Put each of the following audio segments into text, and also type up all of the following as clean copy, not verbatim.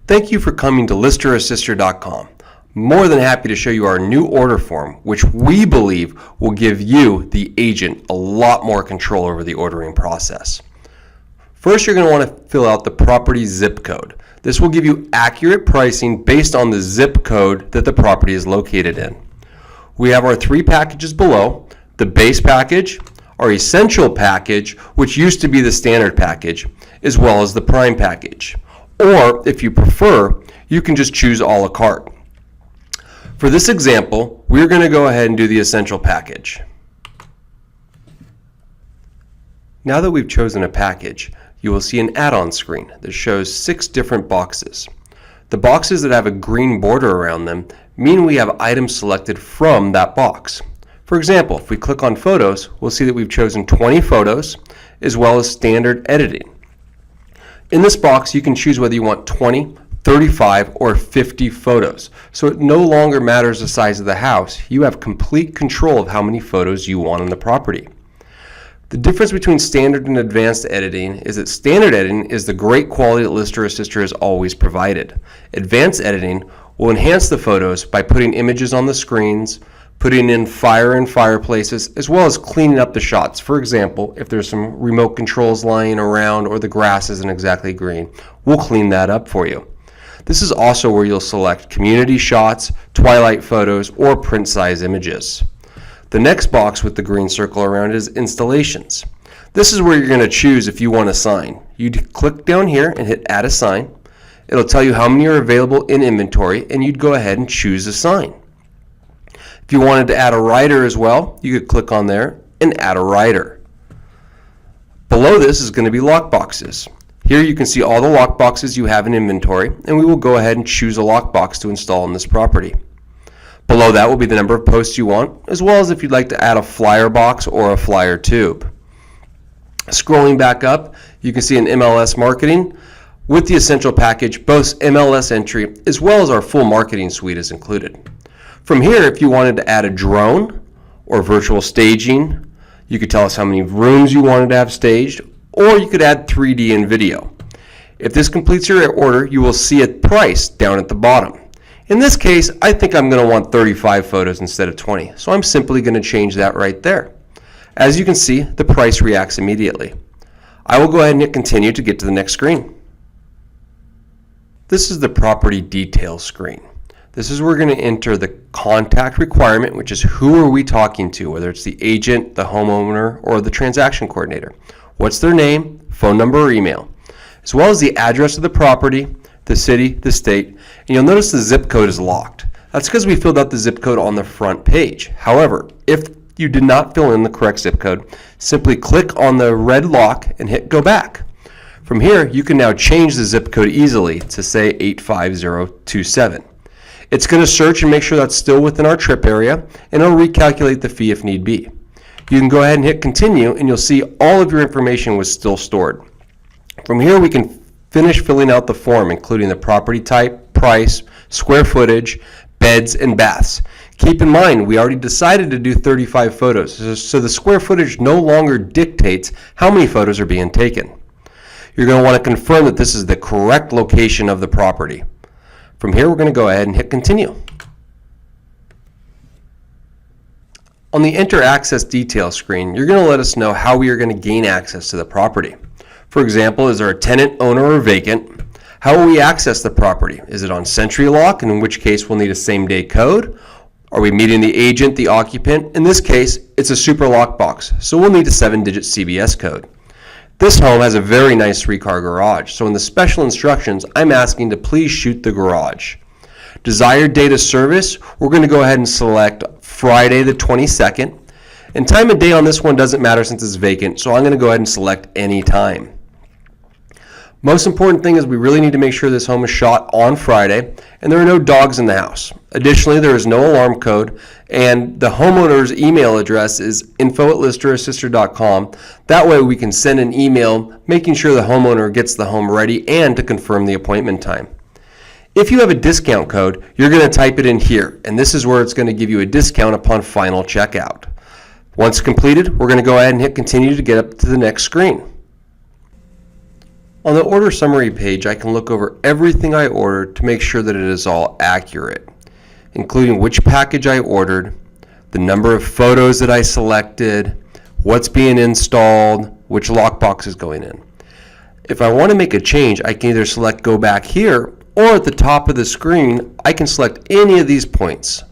Thank you for coming to ListerAssister.com. More than happy to show you our new order form, which we believe will give you, the agent, a lot more control over the ordering process. First, you're going to want to fill out the property zip code. This will give you accurate pricing based on the zip code that the property is located in. We have our 3 packages below: the base package, our essential package, which used to be the standard package, as well as the prime package. Or, if you prefer, you can just choose a la carte. For this example, we're going to go ahead and do the essential package. Now that we've chosen a package, you will see an add-on screen that shows 6 different boxes. The boxes that have a green border around them mean we have items selected from that box. For example, if we click on photos, we'll see that we've chosen 20 photos as well as standard editing. In this box, you can choose whether you want 20, 35, or 50 photos. So it no longer matters the size of the house. You have complete control of how many photos you want on the property. The difference between standard and advanced editing is that standard editing is the great quality that Lister Assister has always provided. Advanced editing will enhance the photos by putting images on the screens, putting in fire and fireplaces, as well as cleaning up the shots. For example, if there's some remote controls lying around or the grass isn't exactly green, we'll clean that up for you. This is also where you'll select community shots, twilight photos, or print size images. The next box with the green circle around it is installations. This is where you're going to choose if you want a sign. You'd click down here and hit add a sign. It'll tell you how many are available in inventory, and you'd go ahead and choose a sign. If you wanted to add a rider as well, you could click on there and add a rider. Below this is going to be lock boxes. Here you can see all the lock boxes you have in inventory, and we will go ahead and choose a lock box to install on this property. Below that will be the number of posts you want, as well as if you'd like to add a flyer box or a flyer tube. Scrolling back up, you can see an MLS marketing. With the essential package, both MLS entry as well as our full marketing suite is included. From here, if you wanted to add a drone or virtual staging, you could tell us how many rooms you wanted to have staged, or you could add 3D and video. If this completes your order, you will see a price down at the bottom. In this case, I think I'm going to want 35 photos instead of 20, so I'm simply going to change that right there. As you can see, the price reacts immediately. I will go ahead and hit continue to get to the next screen. This is the property details screen. This is where we're going to enter the contact requirement, which is who are we talking to, whether it's the agent, the homeowner, or the transaction coordinator. What's their name, phone number, or email, as well as the address of the property, the city, the state, and you'll notice the zip code is locked. That's because we filled out the zip code on the front page. However, if you did not fill in the correct zip code, simply click on the red lock and hit go back. From here, you can now change the zip code easily to say 85027. It's going to search and make sure that's still within our trip area, and it'll recalculate the fee if need be. You can go ahead and hit continue, and you'll see all of your information was still stored. From here, we can finish filling out the form, including the property type, price, square footage, beds, and baths. Keep in mind, we already decided to do 35 photos, so the square footage no longer dictates how many photos are being taken. You're going to want to confirm that this is the correct location of the property. From here, we're going to go ahead and hit continue. On the Enter Access Details screen, you're going to let us know how we are going to gain access to the property. For example, is there a tenant, owner, or vacant? How will we access the property? Is it on SentryLock, in which case we'll need a same-day code? Are we meeting the agent, the occupant? In this case, it's a super lockbox, so we'll need a 7-digit CVS code. This home has a very nice 3-car garage, so in the special instructions, I'm asking to please shoot the garage. Desired date of service, we're going to go ahead and select Friday the 22nd. And time of day on this one doesn't matter since it's vacant, so I'm going to go ahead and select any time. Most important thing is we really need to make sure this home is shot on Friday and there are no dogs in the house. Additionally, there is no alarm code, and the homeowner's email address is info@listerassister.com. That way we can send an email making sure the homeowner gets the home ready and to confirm the appointment time. If you have a discount code, you're going to type it in here, and this is where it's going to give you a discount upon final checkout. Once completed, we're going to go ahead and hit continue to get up to the next screen. On the order summary page, I can look over everything I ordered to make sure that it is all accurate, including which package I ordered, the number of photos that I selected, what's being installed, which lockbox is going in. If I want to make a change, I can either select go back here, or at the top of the screen, I can select any of these points.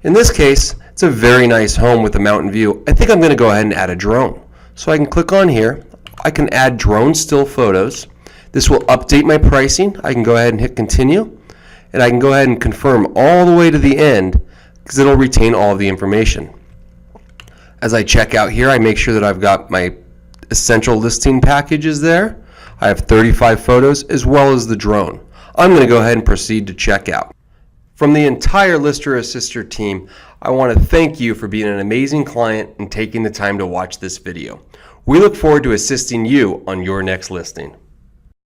In this case, it's a very nice home with a mountain view. I think I'm going to go ahead and add a drone. So I can click on here. I can add drone still photos. This will update my pricing. I can go ahead and hit continue, and I can go ahead and confirm all the way to the end because it'll retain all of the information. As I check out here, I make sure that I've got my essential listing packages there. I have 35 photos as well as the drone. I'm going to go ahead and proceed to checkout. From the entire Lister Assister team, I want to thank you for being an amazing client and taking the time to watch this video. We look forward to assisting you on your next listing.